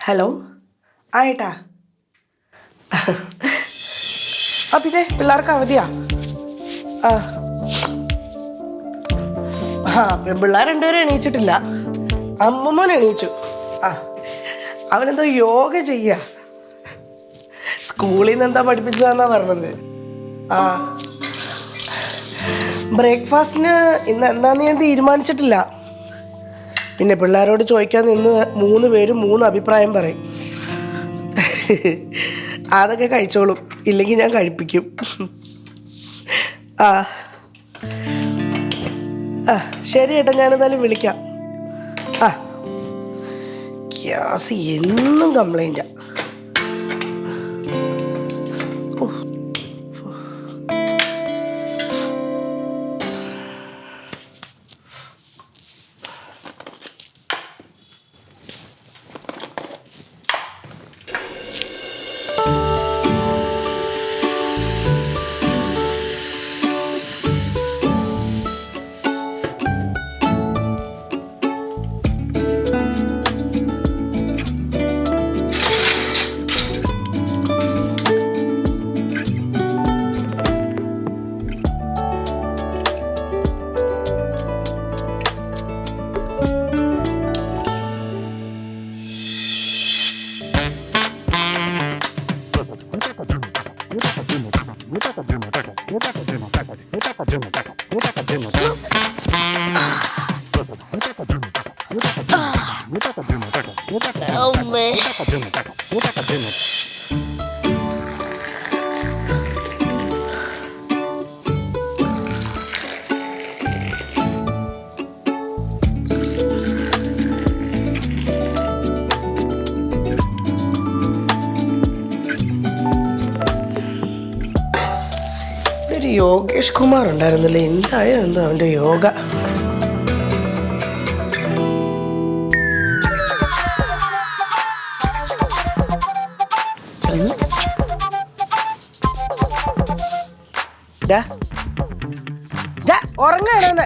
Hello ആ ഏട്ടാ ആ പിന്നെ പിള്ളേർക്ക് അവധിയാ ആ ആ പിള്ളേർ രണ്ടുപേരും എണീച്ചിട്ടില്ല അമ്മമ്മോൻ എണീച്ചു ആ അവനെന്തോ യോഗ ചെയ്യാ സ്കൂളിൽ നിന്ന് എന്താ പഠിപ്പിച്ചതാന്നാ പറഞ്ഞത് ആ ബ്രേക്ക്ഫാസ്റ്റിന് ഇന്ന് എന്താന്ന് ഞാൻ തീരുമാനിച്ചിട്ടില്ല പിന്നെ പിള്ളേരോട് ചോദിക്കാൻ നിന്ന് 3 പേരും 3 അഭിപ്രായം പറയും അതൊക്കെ കഴിച്ചോളും ഇല്ലെങ്കിൽ ഞാൻ കഴിപ്പിക്കും ആ ആ ശരി ഏട്ടാ ഞാനെന്തായാലും വിളിക്കാം ആ ഗ്യാസ് എന്നും കംപ്ലൈൻറ്റാ യോഗേഷ് കുമാർ ഉണ്ടായിരുന്നില്ലേ എന്തായോ എന്തോ അവൻ്റെ യോഗ ഉറങ്ങാണ്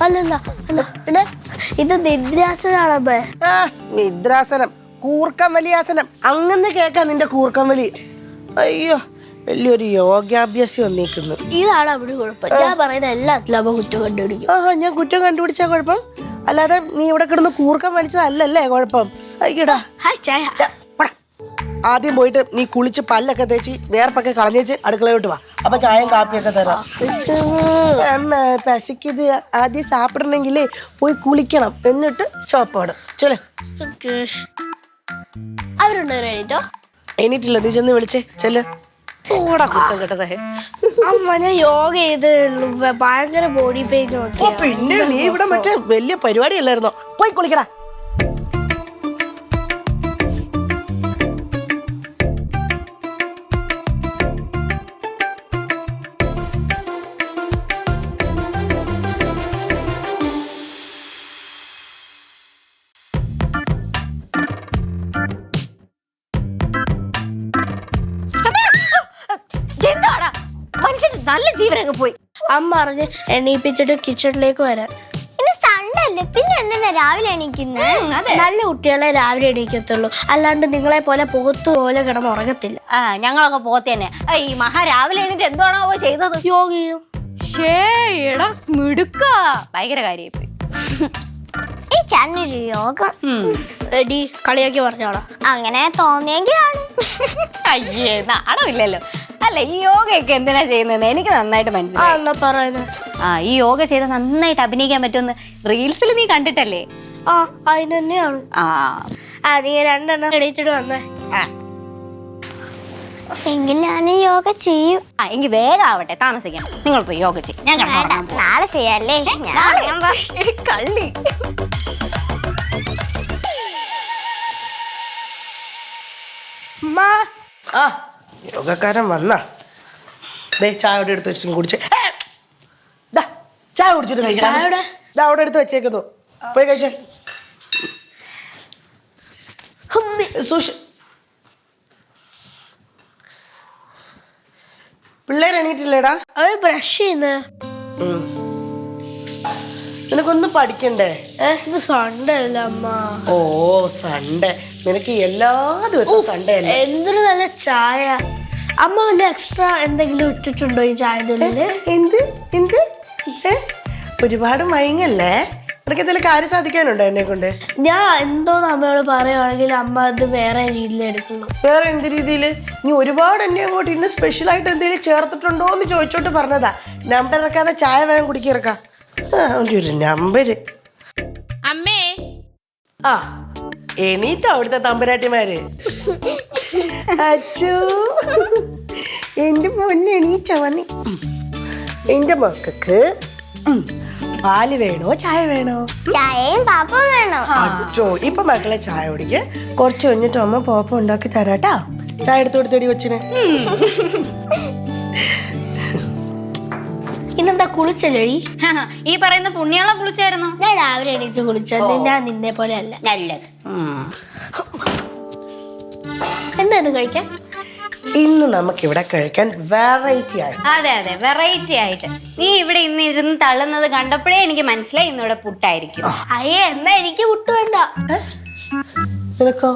അല്ലല്ല പിന്നെ ഇത് നിദ്രാസനാണ് നിദ്രാസനം കൂർക്കം വലിയാസനം അങ്ങനെ കേൾക്കാം നിന്റെ കൂർക്കം വലി അയ്യോ വലിയൊരു യോഗാഭ്യാസി വന്നേക്കുന്നു ഇതാണ് അവിടെ കുഴപ്പം ഞാൻ പറയുന്ന എല്ലാത്തിലും അമ്മ കുറ്റം കണ്ടുപിടിക്കും ഞാൻ കുറ്റം കണ്ടുപിടിച്ചാ കുഴപ്പം അല്ലാതെ നീ ഇവിടെ കിടന്ന് കൂർക്കം വലിച്ചതല്ലല്ലേ കുഴപ്പം അയ്യടാ ആദ്യം പോയിട്ട് നീ കുളിച്ച് പല്ലൊക്കെ തേച്ച് വേർപ്പൊക്കെ കളഞ്ഞേച്ച് അടുക്കളയോട്ട് വാ അപ്പൊ ചായയും കാപ്പിയൊക്കെ തരാം പശിക്കിത് ആദ്യം സാപ്പിടണമെങ്കിലേ പോയി കുളിക്കണം എന്നിട്ട് ഷോപ്പോടും ചെല് അവരുണ്ടോ എണീറ്റില്ല നീ ചെന്ന് വിളിച്ചേ ചെല് ഓടാ കുത്തം കേട്ടതേ അമ്മ ഞാൻ യോഗ ചെയ്ത് ഭയങ്കര ബോഡി പെയിൻ പിന്നെ നീ ഇവിടെ മറ്റേ വലിയ പരിപാടി അല്ലായിരുന്നോ പോയി കുളിക്കടാ നല്ല ജീവനൊക്കെ പോയി അമ്മ പറഞ്ഞ് എണീപ്പിച്ചിട്ട് കിച്ചണിലേക്ക് വരാൻ സൺഡേ അല്ലേ പിന്നെ എന്തിനാ രാവിലെ എണീക്കുന്നത് നല്ല കുട്ടികളെ രാവിലെ എണീക്കത്തുള്ളൂ അല്ലാണ്ട് നിങ്ങളെ പോലെ പോത്തു പോലെ കിടന്ന് ഉറങ്ങത്തില്ല ഞങ്ങളൊക്കെ പോത്തന്നെ ഈ രാവിലെ എണീറ്റ് എന്താണോ ചെയ്തത് യോഗയും മിടുക്ക ഭയങ്കര കാര്യമായി ഈ ചന്നൊരു യോഗം എടി കളിയാക്കി പറഞ്ഞോളാം അങ്ങനെ തോന്നിയെങ്കിലാണ് അയ്യേ നാണമില്ലല്ലോ അല്ല ഈ യോഗയൊക്കെ എന്തിനാ ചെയ്യുന്നത് എനിക്ക് നന്നായിട്ട് മനസ്സിലായി ഈ യോഗ ചെയ്താൽ നന്നായിട്ട് അഭിനയിക്കാൻ പറ്റുമെന്ന് റീൽസിൽ നീ കണ്ടിട്ടല്ലേ അതിന് തന്നെയാണ് നീ 2 എണ്ണം എണീറ്റിട്ട് വന്നേ എങ്കിൽ ഞാൻ യോഗ ചെയ്യും എങ്കിൽ വേഗം ആവട്ടെ താമസിക്കാം നിങ്ങൾ പോയി യോഗ ചെയ്യും ഞാൻ നാളെ ചെയ്യാല്ലേ കള്ളി യോഗക്കാരൻ വന്ന ചായ അവിടെ എടുത്ത് വെച്ചിട്ട് കുടിച്ച് ചായ കുടിച്ചിട്ട് കഴിക്കാം അവിടെ എടുത്ത് വെച്ചേക്കുന്നു പോയി കഴിച്ചേ പിള്ളേർ എണീറ്റില്ലേടാ അവര് ബ്രഷ് ചെയ്യുന്ന നിനക്കൊന്നും പഠിക്കണ്ടേ? ഇത് സൺഡേ അല്ല അമ്മ. ഓ സൺഡേ, നിനക്ക് എല്ലാ ദിവസവും സൺഡേ അല്ലേ? എന്തൊരു നല്ല ചായ. അമ്മ വല്ല എക്സ്ട്രാ എന്തെങ്കിലും ഇട്ടിട്ടുണ്ടോ ഈ ചായൻ്റെ ഉള്ളില്? എന്ത് എന്ത് ഒരുപാട് മയങ്ങല്ലേ? നിനക്ക് എന്തെങ്കിലും കാര്യം സാധിക്കാനുണ്ടോ എന്നെ കൊണ്ട്? ഞാൻ എന്തോന്ന് അമ്മയോട് പറയുവാണെങ്കിൽ അമ്മ അത് വേറെ രീതിയിൽ എടുക്കുന്നു. വേറെ എന്ത് രീതിയിൽ? നീ ഒരുപാട് എന്നെ അങ്ങോട്ട് ഇന്ന് സ്പെഷ്യലായിട്ട് എന്തെങ്കിലും ചേർത്തിട്ടുണ്ടോ എന്ന് ചോദിച്ചോട്ട് പറഞ്ഞതാ. നമ്പർ ഇറക്കാതെ ചായ വേഗം കുടിക്കിറക്കാം. ഒരു നമ്പര്. അമ്മേ ആ എണീറ്റോ അവിടുത്തെ തമ്പുരാട്ടിമാര്? അച്ചു എന്റെ പൊന്നെ എണീച്ചോ വന്നി. എന്റെ മക്കൾക്ക് പാല് വേണോ ചായ വേണോ? ചായയും പാപ്പ വേണോ? അച്ചോ ഇപ്പൊ മക്കളെ ചായ കുടിക്ക്. കുറച്ച് കഴിഞ്ഞിട്ട് അമ്മ പോപ്പ ഉണ്ടാക്കി തരാട്ടാ. ചായ എടുത്തു കൊടുത്തടി കൊച്ചിന്. ഇന്നെന്താ കുളിച്ചല്ലേടി? ഈ പറയുന്ന പുണ്യാളെ കുളിച്ചായിരുന്നോ? ഞാൻ രാവിലെ എണീറ്റ് കുളിച്ചത്. ഞാൻ നിന്നെ പോലെ അല്ല. നല്ലത്. എന്തായിരുന്നു കഴിക്കാൻ? ഇന്ന് നമുക്കിവിടെ കഴിക്കാൻ വെറൈറ്റി ആയിട്ട്. അതെ അതെ, വെറൈറ്റി ആയിട്ട്. നീ ഇവിടെ ഇന്ന് ഇരുന്ന് തള്ളുന്നത് കണ്ടപ്പോഴേ എനിക്ക് മനസ്സിലായി ഇന്നിവിടെ പുട്ടായിരിക്കും. അയ്യേ എന്നാ എനിക്ക് പുട്ട് വേണ്ട. നിനക്കോ?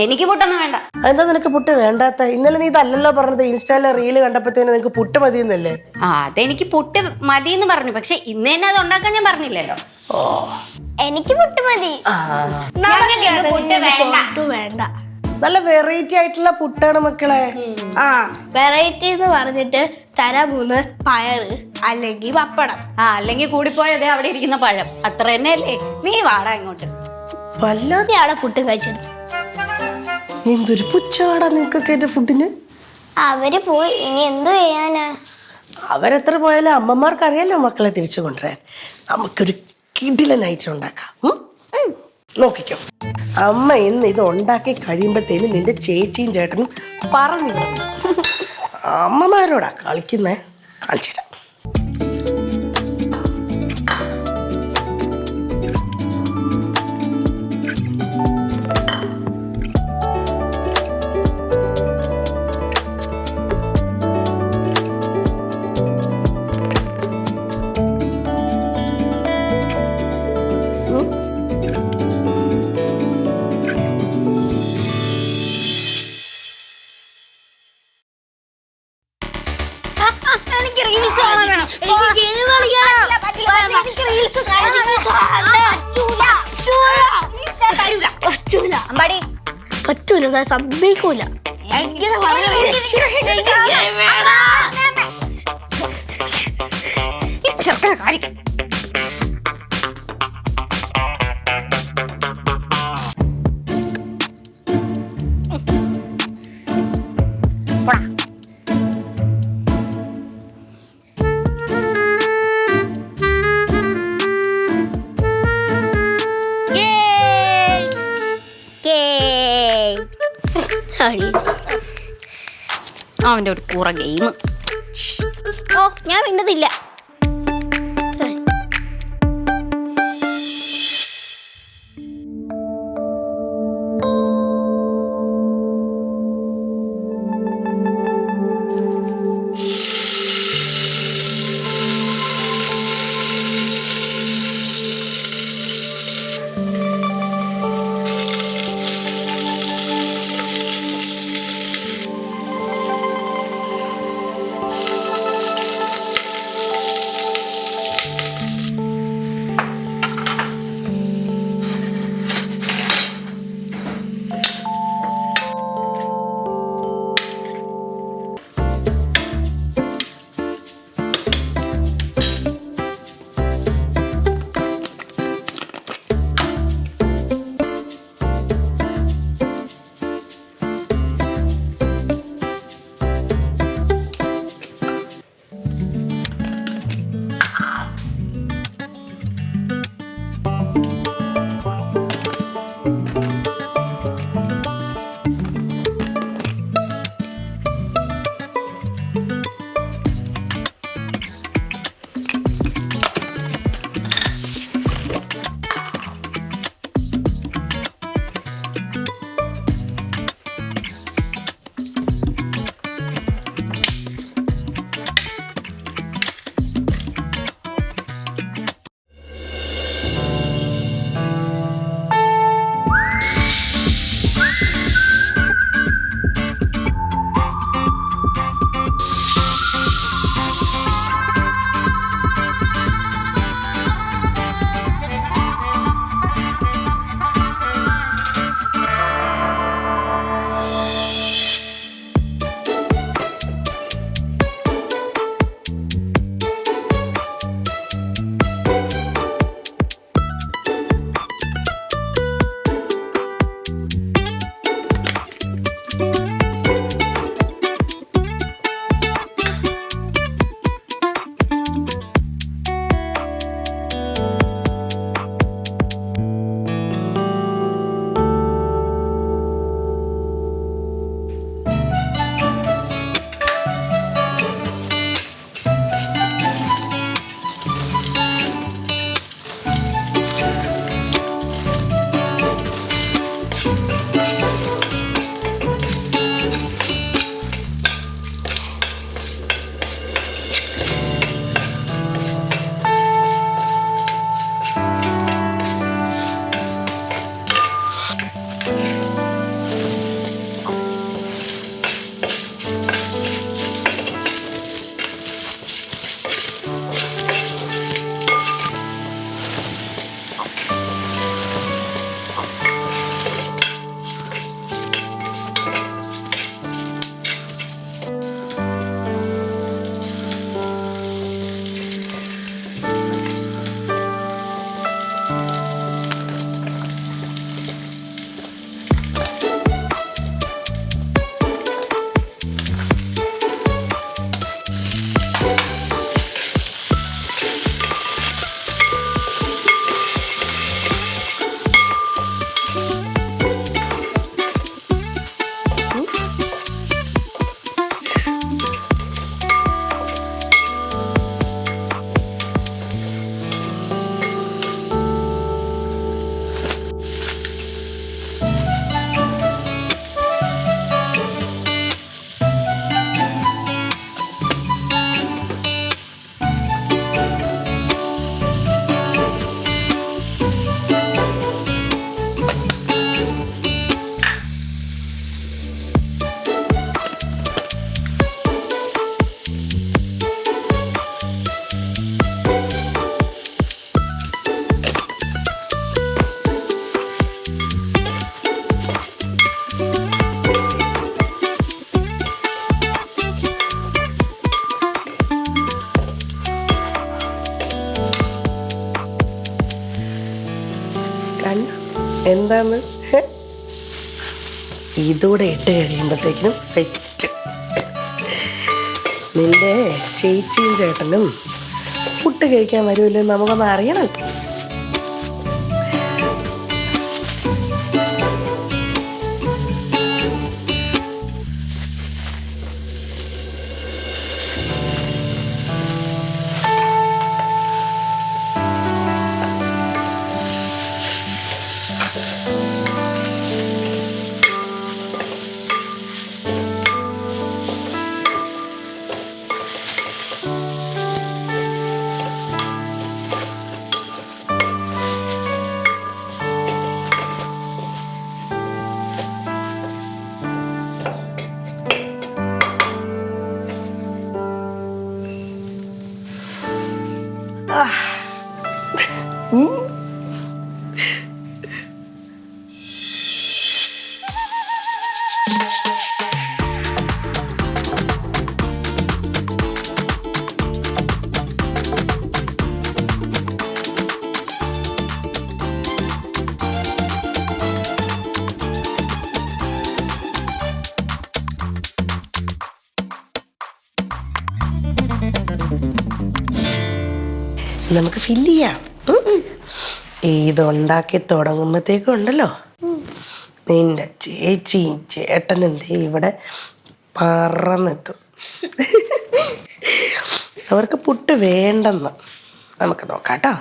എനിക്ക് പുട്ടൊന്നും വേണ്ട. എന്താ നിനക്ക് പുട്ട് വേണ്ടാത്ത? ഇന്നലെ നീ ഇതല്ലല്ലോ പറഞ്ഞത്. ഇൻസ്റ്റായിലെ റീല് കണ്ടപ്പോഴത്തേന് നിനക്ക് പുട്ട് മതിയെന്നല്ലേ? അതെനിക്ക് പുട്ട് മതി എന്ന് പറഞ്ഞു. പക്ഷെ ഇന്ന് തന്നെ അത് ഉണ്ടാക്കാൻ ഞാൻ പറഞ്ഞില്ലല്ലോ. എനിക്ക് പുട്ട് മതി. പുട്ട് വേണ്ട. നല്ല വെറൈറ്റി ആയിട്ടുള്ള പുട്ടാണ് മക്കളെ. വെറൈറ്റി എന്ന് പറഞ്ഞിട്ട് തരം 3 പയറ് അല്ലെങ്കിൽ പപ്പടം, അല്ലെങ്കിൽ കൂടിപ്പോയതേ അവിടെ ഇരിക്കുന്ന പഴം. അത്ര തന്നെ അല്ലേ? നീ വാടാ ഇങ്ങോട്ട്. വല്ലാതെ അവിടെ പുട്ടും കഴിച്ചെടുത്തു. എന്തൊരു പുച്ഛാടാ നിനക്കൊക്കെ എന്റെ ഫുഡിന്. അവര് പോയി, ഇനി എന്തു ചെയ്യാനാ? അവരെത്ര പോയാലും അമ്മമാർക്ക് അറിയാലോ മക്കളെ തിരിച്ചു കൊണ്ടുവരാൻ. നമുക്കൊരു കിടിലനായിട്ട് ഉണ്ടാക്കാം. നോക്കിക്കോ, അമ്മ ഇന്ന് ഇത് ഉണ്ടാക്കി കഴിയുമ്പോഴത്തേനും നിന്റെ ചേച്ചിയും ചേട്ടനും പറഞ്ഞു. അമ്മമാരോടാ കളിക്കുന്നേ. കാണിച്ചിടാം. പറ്റൂല, സമ്മതിക്കൂല. അവന്റെ ഒരു കൂറ ഗെയിം. ഓ ഞാൻ മിണ്ടതില്ല. എന്താണ് ഇതൂടെ ഇട്ട് കഴിയുമ്പോഴത്തേക്കിനും സെറ്റ്. നിന്റെ ചേച്ചിയും ചേട്ടനും പുട്ട് കഴിക്കാൻ വരുമല്ലോ, നമുക്കൊന്ന് അറിയണം. നമുക്ക് ഫില്ല് ചെയ്യാം. ഇതുണ്ടാക്കി തുടങ്ങുമ്പോഴത്തേക്കും ഉണ്ടല്ലോ, നിന്റെ ചേച്ചിയും ചേട്ടനും ഇവിടെ പറന്നെത്തും. അവർക്ക് പുട്ട് വേണ്ടെന്ന് നമുക്ക് നോക്കാട്ടോ.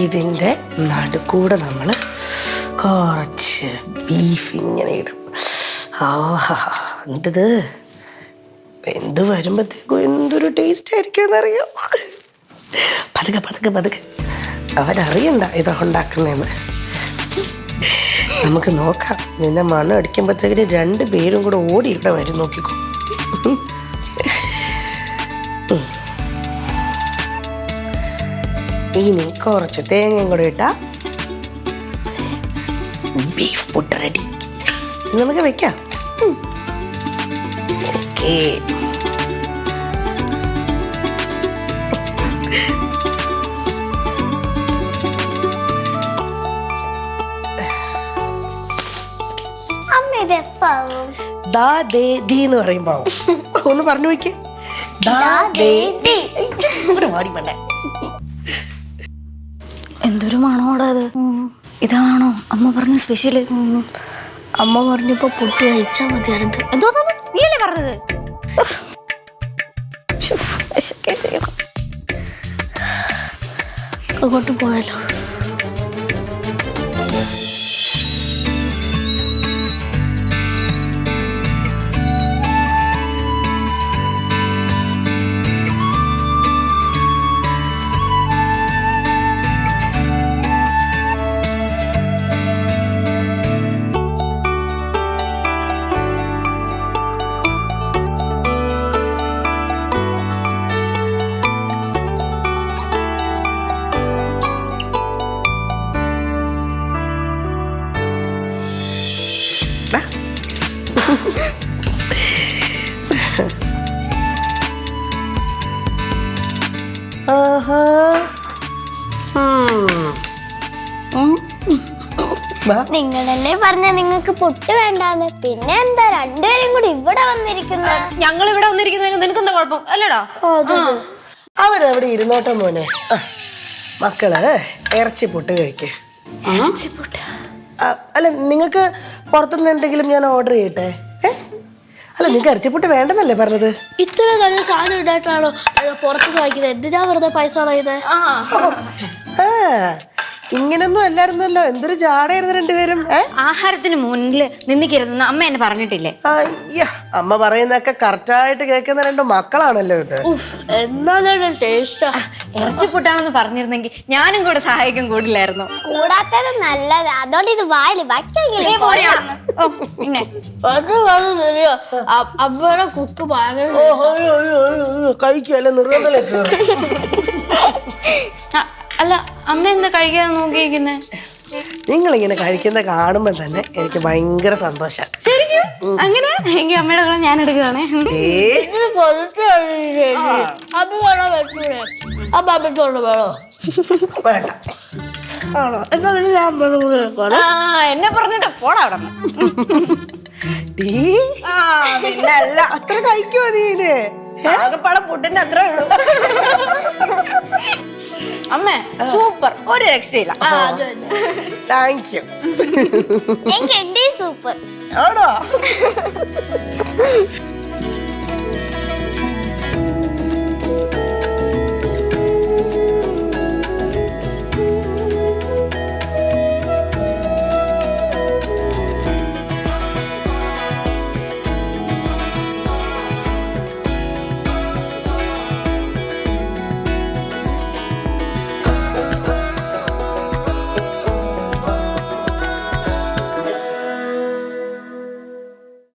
ഇതിൻ്റെ നടുക്കൂടെ നമ്മൾ കുറച്ച് ബീഫ് ഇങ്ങനെ ഇടും. ആഹാ, എന്നിട്ടിത് എന്ത് വരുമ്പോഴത്തേക്കും എന്തൊരു ടേസ്റ്റ് ആയിരിക്കും എന്നറിയാം. പതുക്കെ പതുക്കെ പതുക്കെ, അവരറിയണ്ട ഇത് ഉണ്ടാക്കുന്നതെന്ന്. നമുക്ക് നോക്കാം. നിന്നെ മണം അടിക്കുമ്പോഴത്തേക്കിന് 2 പേരും കൂടെ ഓടി ഇവിടെ വരും. നോക്കിക്കോ. ഇനി കുറച്ച് തേങ്ങയും കൂടെ ഇട്ടാ ബീഫ് പുട്ട് റെഡി. നമുക്ക് വെക്കാം. ഓക്കേ. ദാ ദേ ദീ എന്ന് പറയുമ്പോ ഒന്ന് പറഞ്ഞു വെക്കേ. എന്തൊരു മണോടാ അത്. ഇതാണോ അമ്മ പറഞ്ഞ സ്പെഷ്യല്? അമ്മ പറഞ്ഞപ്പോ പുട്ട് കഴിച്ചാ മതിയായിരുന്നു. എന്തോ നീയല്ലേ പറഞ്ഞത്? അങ്ങോട്ട് പോയാലോ? നിങ്ങളല്ലേ പറഞ്ഞ നിങ്ങൾക്ക് പുട്ട് വേണ്ടാന്ന്, പിന്നെ എന്താ രണ്ടുപേരും കൂടി ഇവിടെ വന്നിരിക്കുന്നത്? ഞങ്ങൾ ഇവിടെ വന്നിരിക്കുന്നതിന് നിനക്കെന്താ കുഴപ്പം? അല്ലടാ, അവരവിടെ ഇരുന്നോട്ടെ മോനെ. മക്കള് ഇറച്ചി പുട്ട് കഴിക്കേ. അല്ല, നിങ്ങൾക്ക് പുറത്തുനിന്ന് എന്തെങ്കിലും ഞാൻ ഓർഡർ ചെയ്യട്ടെ? അല്ല, നിങ്ങൾക്ക് ഇറച്ചിപ്പുട്ട് വേണ്ടെന്നല്ലേ പറഞ്ഞത്? ഇത്ര നല്ല സാധനം ഉണ്ടായിട്ടാണോ പുറത്തുനിന്ന് വാങ്ങിക്കുന്നത്? എന്തിനാ വെറുതെ പൈസ കളയുന്നത്? ഇങ്ങനൊന്നും അല്ലായിരുന്നല്ലോ. എന്തൊരു ജാടയായിരുന്നു രണ്ടുപേരും. ആഹാരത്തിന് മുന്നിൽ നിന്നിക്കരുതെന്ന് അമ്മ എന്നെ പറഞ്ഞിട്ടില്ലേ? അയ്യ, അമ്മ പറയുന്നതൊക്കെ കറക്റ്റായിട്ട് കേൾക്കുന്ന 2 മക്കളാണല്ലോ ഇത്. എന്നാലും ടേസ്റ്റാ. ഇറച്ചിപ്പുട്ടാണെന്ന് പറഞ്ഞിരുന്നെങ്കിൽ ഞാനും കൂടെ സഹായിക്കും കൂടില്ലായിരുന്നു. കൂടാത്തത് നല്ലത്. അതോണ്ട് ഇത് വായില് വയ്ക്കെങ്കിലും അമ്മയുടെ കുക്ക് ഭയങ്കര കഴിക്കല്ലേ നിർബന്ധം. അല്ല, അമ്മ എന്താ കഴിക്കാതെ നോക്കിയിരിക്കുന്നേ? നിങ്ങളിങ്ങനെ കഴിക്കുന്ന കാണുമ്പോൾ തന്നെ എനിക്ക് ഭയങ്കര സന്തോഷം. അങ്ങനെ എങ്കിൽ അമ്മയുടെ കൂടെ ഞാൻ എടുക്കുകയാണേ. വേണ്ട. ആണോ? എന്നാ പിന്നെ ഞാൻ അമ്മയുടെ കൂടെ എടുക്കുവാണ്. എന്നെ പറഞ്ഞിട്ട് പോടാ അവിടെ നിന്ന്. പിന്നെ അല്ല, അത്ര കഴിക്കുമോ നീന്? ആകെപ്പാടെ ഫുഡിന്റെ അത്രേ ഉള്ളൂ. അമ്മേ സൂപ്പർ, ഒരു രക്ഷയില്ല. Thank you. എനിക്ക് എന്റെ സൂപ്പർ ആണോ?